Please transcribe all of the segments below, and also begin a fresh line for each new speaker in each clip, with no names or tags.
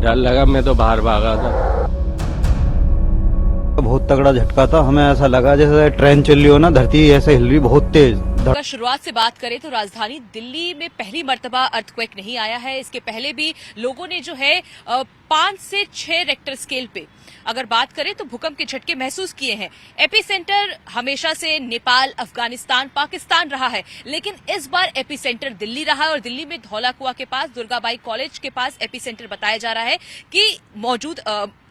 डर लगा, मैं तो बाहर भागा था।
बहुत तगड़ा झटका था, हमें ऐसा लगा जैसे ट्रेन चल रही हो ना, धरती ऐसे हिल रही बहुत तेज।
अगर शुरुआत से बात करें तो राजधानी दिल्ली में पहली मर्तबा अर्थक्वेक नहीं आया है। इसके पहले भी लोगों ने जो है 5 से 6 रेक्टर स्केल पे अगर बात करें तो भूकंप के झटके महसूस किए हैं। एपिसेंटर हमेशा से नेपाल, अफगानिस्तान, पाकिस्तान रहा है, लेकिन इस बार एपिसेंटर दिल्ली रहा है और दिल्ली में धौलाकुआं के पास दुर्गाबाई कॉलेज के पास एपिसेंटर बताया जा रहा है कि मौजूद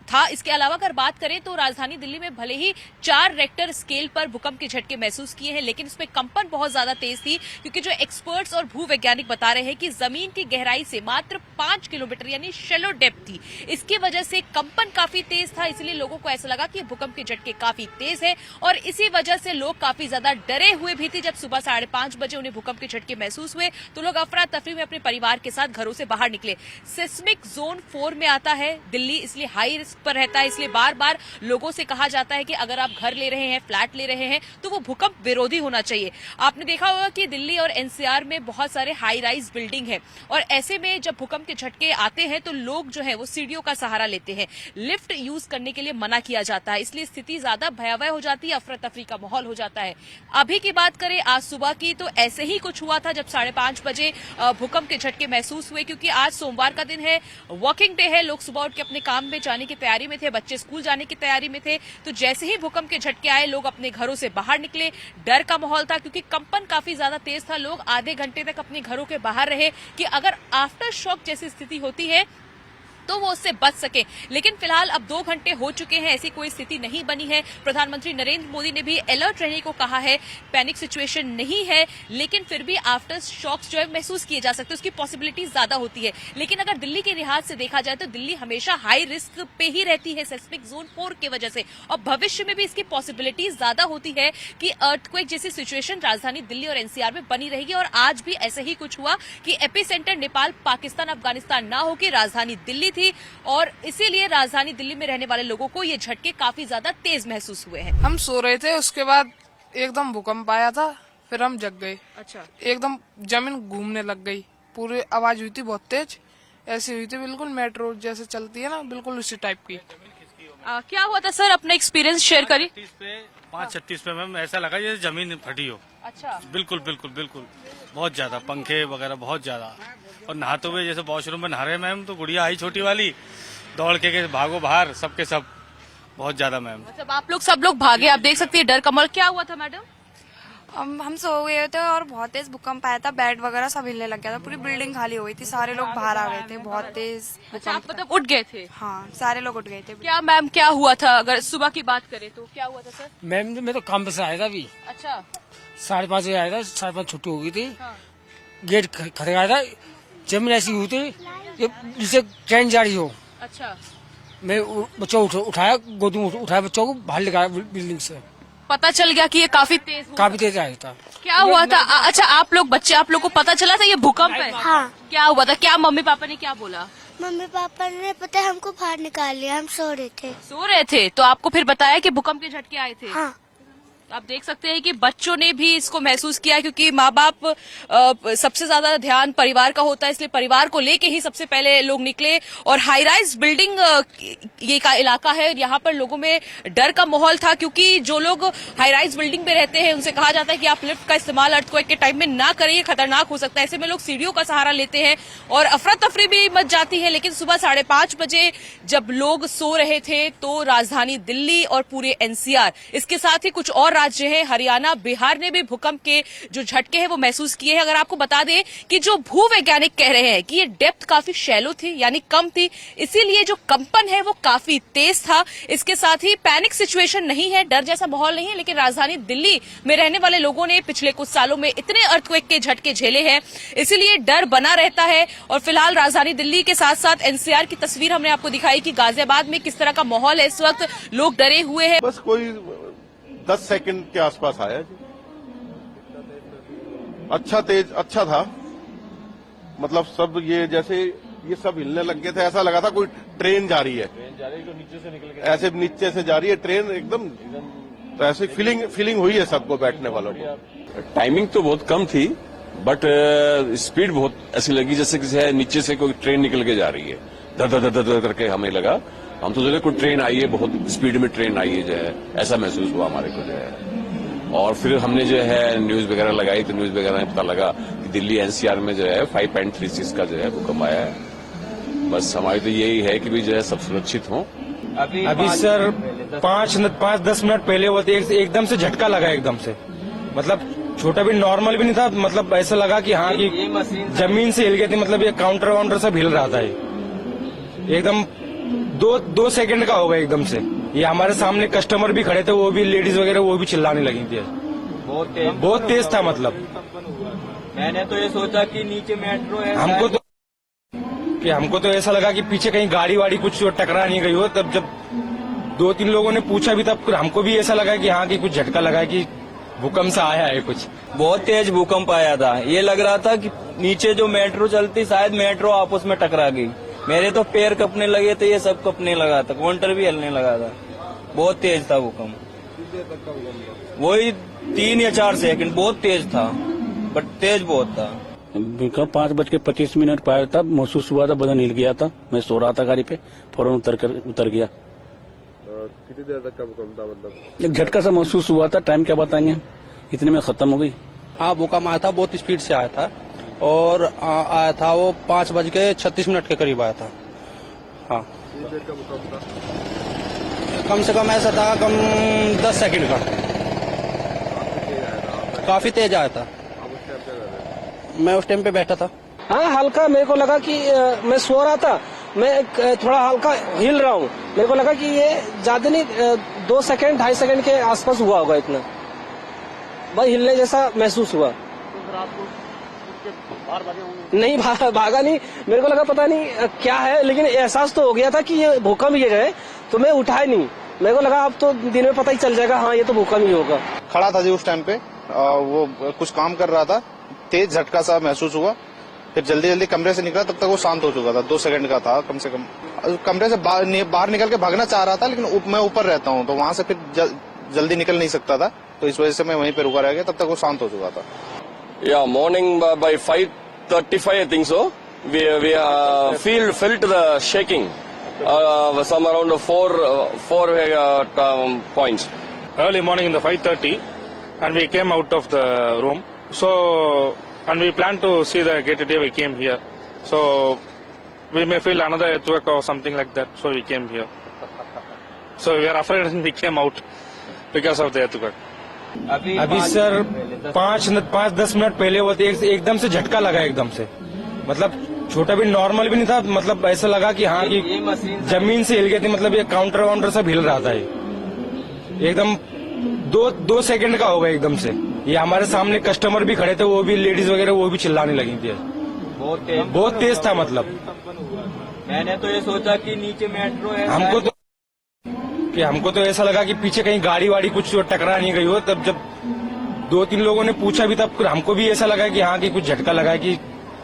था। इसके अलावा अगर बात करें तो राजधानी दिल्ली में भले ही 4 रेक्टर स्केल पर भूकंप के झटके महसूस किए हैं, लेकिन इसमें कंपन बहुत ज्यादा तेज थी, क्योंकि जो एक्सपर्ट्स और भूवैज्ञानिक बता रहे हैं कि जमीन की गहराई से मात्र 5 किलोमीटर यानी शैलो डेप्थ थी। इसकी वजह से कंपन काफी तेज था, इसलिए लोगों को ऐसा लगा कि भूकंप के झटके काफी तेज है और इसी वजह से लोग काफी ज्यादा डरे हुए भी थे। जब सुबह 5:30 बजे उन्हें भूकंप के झटके महसूस हुए तो लोग अफरा तफरी में अपने परिवार के साथ घरों से बाहर निकले। सिस्मिक जोन 4 में आता है दिल्ली, इसलिए हाई रिस्क पर रहता है। इसलिए बार बार लोगों से कहा जाता है कि अगर आप घर ले रहे हैं, फ्लैट ले रहे हैं, तो वो भूकंप विरोधी होना चाहिए। आपने देखा होगा कि दिल्ली और एनसीआर में बहुत सारे हाई राइज बिल्डिंग है और ऐसे में जब भूकंप के झटके आते हैं तो लोग जो है वो सीढ़ियों का सहारा लेते हैं। लिफ्ट यूज करने के लिए मना किया जाता है, इसलिए स्थिति ज्यादा भयावह हो जाती है, अफरा तफरी का माहौल हो जाता है। अभी की बात करें आज सुबह की तो ऐसे ही कुछ हुआ था जब 5:30 बजे भूकंप के झटके महसूस हुए, क्योंकि आज सोमवार का दिन है, वर्किंग डे है, लोग सुबह उठ के अपने काम में जाने की तैयारी में थे, बच्चे स्कूल जाने की तैयारी में थे। तो जैसे ही भूकंप के झटके आए लोग अपने घरों से बाहर निकले। डर का माहौल था क्योंकि कंपन काफी ज्यादा तेज था। लोग आधे घंटे तक अपने घरों के बाहर रहे कि अगर आफ्टर शॉक जैसी स्थिति होती है तो वो उससे बच सके। लेकिन फिलहाल अब 2 घंटे हो चुके हैं, ऐसी कोई स्थिति नहीं बनी है। प्रधानमंत्री नरेंद्र मोदी ने भी अलर्ट रहने को कहा है। पैनिक सिचुएशन नहीं है, लेकिन फिर भी आफ्टर शॉक्स जो है महसूस किए जा सकते हैं, उसकी पॉसिबिलिटी ज्यादा होती है। लेकिन अगर दिल्ली के लिहाज से देखा जाए तो दिल्ली हमेशा हाई रिस्क पे ही रहती है सिस्मिक जोन 4 की वजह से, और भविष्य में भी इसकी पॉसिबिलिटी ज्यादा होती है कि अर्थक्वेक जैसी सिचुएशन राजधानी दिल्ली और एनसीआर में बनी रहेगी। और आज भी ऐसे ही कुछ हुआ कि एपिसेंटर नेपाल, पाकिस्तान, अफगानिस्तान ना होकर राजधानी दिल्ली थी और इसीलिए राजधानी दिल्ली में रहने वाले लोगों को ये झटके काफी ज्यादा तेज महसूस हुए हैं।
हम सो रहे थे, उसके बाद एकदम भूकंप आया था, फिर हम जग गए।
अच्छा,
एकदम जमीन घूमने लग गई, पूरी आवाज हुई थी बहुत तेज, ऐसी हुई थी बिल्कुल मेट्रो जैसे चलती है ना, बिल्कुल उसी टाइप की।
क्या हुआ था सर, अपना एक्सपीरियंस शेयर करिए।
5:36 पे मैम ऐसा लगा जैसे जमीन फटी हो।
अच्छा,
बिल्कुल बिल्कुल बिल्कुल, बहुत ज्यादा पंखे वगैरह बहुत ज्यादा, और नहाते हुए जैसे वॉशरूम में नहा रहे मैम, तो गुड़िया आई छोटी वाली, दौड़ के भागो बाहर, सबके सब बहुत ज्यादा मैम।
मतलब आप लोग सब लोग भागे, आप देख सकते हैं डर कमल। क्या हुआ था मैडम?
हम सो गए थे और बहुत तेज भूकंप आया था, बेड वगैरह सब हिलने लग गया था, पूरी बिल्डिंग खाली हो गई थी, सारे लोग बाहर आ गए थे, बहुत तेज
अच्छा, आप
भूकंप था।
मतलब उठ गए थे?
हाँ, सारे लोग उठ गए थे।
क्या मैम, क्या हुआ था अगर सुबह की बात करें तो क्या हुआ था सर?
मैम मैं तो काम पे से आया था अभी,
अच्छा,
5:30 बजे आया था, 5:30 छुट्टी हो गई थी।
हाँ।
गेट खटकाया था, जमीन ऐसी हुई थी कि जिसे ट्रेन जा रही हो।
अच्छा,
मैं बच्चों उठाया, गोदी में उठाया बच्चों को, बाहर लगाया बिल्डिंग से।
पता चल गया कि ये काफी तेज हुआ।
काफी तेज आया था।
क्या हुआ था? अच्छा, आप लोग बच्चे, आप लोग को पता चला था ये भूकंप है?
हाँ।
क्या हुआ था? क्या मम्मी पापा ने क्या बोला?
मम्मी पापा ने पता है हमको बाहर निकाल लिया, हम सो रहे थे।
सो रहे थे तो आपको फिर बताया कि भूकंप के झटके आए थे?
हाँ।
आप देख सकते हैं कि बच्चों ने भी इसको महसूस किया, क्योंकि माँ बाप सबसे ज्यादा ध्यान परिवार का होता है, इसलिए परिवार को लेके ही सबसे पहले लोग निकले। और हाई राइज बिल्डिंग ये का इलाका है, यहाँ पर लोगों में डर का माहौल था, क्योंकि जो लोग हाई राइज बिल्डिंग पे रहते हैं उनसे कहा जाता है कि आप लिफ्ट का इस्तेमाल अर्थक्वेक के टाइम में ना करें, खतरनाक हो सकता है। ऐसे में लोग सीढ़ियों का सहारा लेते हैं और अफरा तफरी भी मच जाती है। लेकिन सुबह 5:30 बजे जब लोग सो रहे थे तो राजधानी दिल्ली और पूरे एनसीआर, इसके साथ ही कुछ और राज्य हैं, हरियाणा, बिहार ने भी भूकंप के जो झटके हैं वो महसूस किए हैं। अगर आपको बता दें कि जो भूवैज्ञानिक कह रहे हैं कि ये डेप्थ काफी शैलो थी, यानी कम थी, इसीलिए जो कंपन है वो काफी तेज था। इसके साथ ही पैनिक सिचुएशन नहीं है, डर जैसा माहौल नहीं है, लेकिन राजधानी दिल्ली में रहने वाले लोगों ने पिछले कुछ सालों में इतने अर्थक्वेक के झटके झेले हैं, इसीलिए डर बना रहता है। और फिलहाल राजधानी दिल्ली के साथ साथ एनसीआर की तस्वीर हमने आपको दिखाई कि गाजियाबाद में किस तरह का माहौल है। इस वक्त लोग डरे हुए हैं।
बस कोई 10 सेकंड के आसपास आया जी, अच्छा था, मतलब सब ये जैसे ये सब हिलने लग गए थे, ऐसा लगा था कोई ट्रेन जा रही है, तो नीचे से निकल के ऐसे नीचे से जा रही है ट्रेन एकदम, तो ऐसे फीलिंग हुई है सबको, बैठने वालों को।
टाइमिंग तो बहुत कम थी, बट स्पीड बहुत ऐसी लगी जैसे किसी नीचे से कोई ट्रेन निकल के जा रही है, धर धर धर धर करके हमें लगा। हम तो जो है कोई ट्रेन आई है, बहुत स्पीड में ट्रेन आई है, जो है ऐसा महसूस हुआ हमारे को, जो है। और फिर हमने जो है न्यूज वगैरह लगाई तो न्यूज वगैरह में पता लगा कि दिल्ली एनसीआर में जो है 5.36 का जो है भूकंप आया है। बस हमारी तो यही है कि भी जो है सब सुरक्षित हों।
अभी सर 5-10 मिनट पहले वो एकदम से झटका लगा, एकदम से, मतलब छोटा भी नॉर्मल भी नहीं था, मतलब ऐसा लगा कि हाँ कि जमीन से हिल गई थी, मतलब ये काउंटर वाउंटर सब हिल रहा था। ये एकदम 2 सेकंड का होगा एकदम से। ये हमारे सामने कस्टमर भी खड़े थे, वो भी लेडीज वगैरह वो भी चिल्लाने लगी थी। बहुत तेज था, मतलब
मैंने तो ये सोचा कि नीचे मेट्रो है।
हमको तो ऐसा लगा कि पीछे कहीं गाड़ी वाड़ी कुछ टकरा नहीं गई हो। तब जब 2-3 लोगों ने पूछा भी, तब हमको भी ऐसा लगा कि हाँ कि कुछ झटका लगा है, कि भूकंप से आया है कुछ।
बहुत तेज भूकंप आया था। ये लग रहा था कि नीचे जो मेट्रो चलती, शायद मेट्रो आपस में टकरा गई। मेरे तो पैर कपने लगे थे, ये सब कपने लगा था, काउंटर भी हिलने लगा था। बहुत तेज था भूकंप, वही 3 या 4 सेकंड। बहुत तेज था, बट तेज बहुत था।
भूकंप 5:25 पर आया था। महसूस हुआ था, बदन हिल गया था। मैं सो रहा था गाड़ी पे, फौरन उतर गया।
कितनी देर तक का भूकंप था? मतलब
एक झटका सा महसूस हुआ था, टाइम क्या बताएंगे, इतने में खत्म हो गई।
हाँ, भूकंप आया था, बहुत स्पीड से आया था और आया था वो 5:36 के करीब आया था। हाँ,
कितनी देर का भूकंप था?
कम से कम ऐसा था, कम 10 सेकंड का। काफी तेज आया था। मैं उस टाइम पे बैठा था।
हाँ, हल्का मेरे को लगा कि मैं सो रहा था, मैं थोड़ा हल्का हिल रहा हूँ। मेरे को लगा कि ये ज्यादा नहीं, 2 सेकंड 2.5 सेकंड के आसपास हुआ होगा इतना, भाई हिलने जैसा महसूस हुआ। नहीं भागा नहीं, मेरे को लगा पता नहीं क्या है, लेकिन एहसास तो हो गया था कि ये भूकंप ही है। तो मैं उठा ही नहीं, मेरे को लगा अब तो दिन में पता ही चल जाएगा, हाँ ये तो भूकंप ही होगा।
खड़ा था जी उस टाइम पे, वो कुछ काम कर रहा था, तेज झटका सा महसूस हुआ। फिर जल्दी कमरे से निकला, तब तक वो शांत हो चुका था। 2 सेकंड का था कम से कम। कमरे से बाहर निकल के भागना चाह रहा था, लेकिन मैं ऊपर रहता हूँ तो वहां से फिर जल्दी निकल नहीं सकता था, तो इस वजह से मैं वहीं पे रुका रह गया। तब तक वो शांत हो चुका था।
Yeah, morning by 5:35, I think so. We felt the shaking, some around 4 points.
Early morning in the 5:30, and we came out of the room. So, and we planned to see the gate today. We came here. So, we may feel another earthquake or something like that. So we came here. So we are afraid, and we came out because of the earthquake.
अभी sir 5-10 minute पहले वो एकदम से झटका लगा, एकदम से, मतलब छोटा भी नॉर्मल भी नहीं था, मतलब ऐसा लगा कि हाँ कि जमीन से हिल गई थी, मतलब ये काउंटर वाउंटर सब हिल रहा था। ये एकदम 2 सेकंड का होगा एकदम से। ये हमारे सामने कस्टमर भी खड़े थे, वो भी लेडीज वगैरह वो भी चिल्लाने लगी थी। बहुत तेज था, मतलब
मैंने तो ये सोचा कि नीचे मेट्रो है।
हमको तो ऐसा लगा कि पीछे कहीं गाड़ी वाड़ी कुछ टकरा नहीं गई हो। तब जब 2-3 लोगों ने पूछा भी, तब हमको भी ऐसा लगा कि हाँ कि कुछ झटका लगा है, कि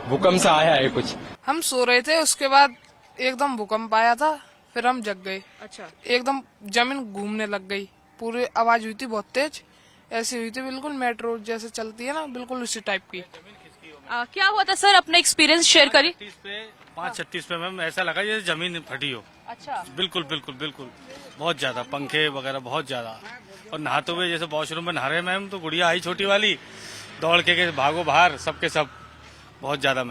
भूकंप से आया है कुछ।
हम सो रहे थे, उसके बाद एकदम भूकंप आया था, फिर हम जग गए। अच्छा, एकदम जमीन घूमने लग गई, पूरी आवाज हुई थी बहुत तेज, ऐसी हुई थी बिल्कुल मेट्रो जैसे चलती है ना, बिल्कुल उसी टाइप की।
क्या हुआ था सर, अपना एक्सपीरियंस शेयर करिए।
5:36 पे मैम ऐसा लगा जैसे जमीन फटी हो।
अच्छा,
बिल्कुल बिल्कुल बिल्कुल, बहुत ज्यादा पंखे वगैरह बहुत ज्यादा। और नहाते हुए जैसे वॉशरूम में नहा रहे मैम, तो गुड़िया आई छोटी वाली, दौड़ के भागो बाहर, सबके सब बहुत ज्यादा मैम।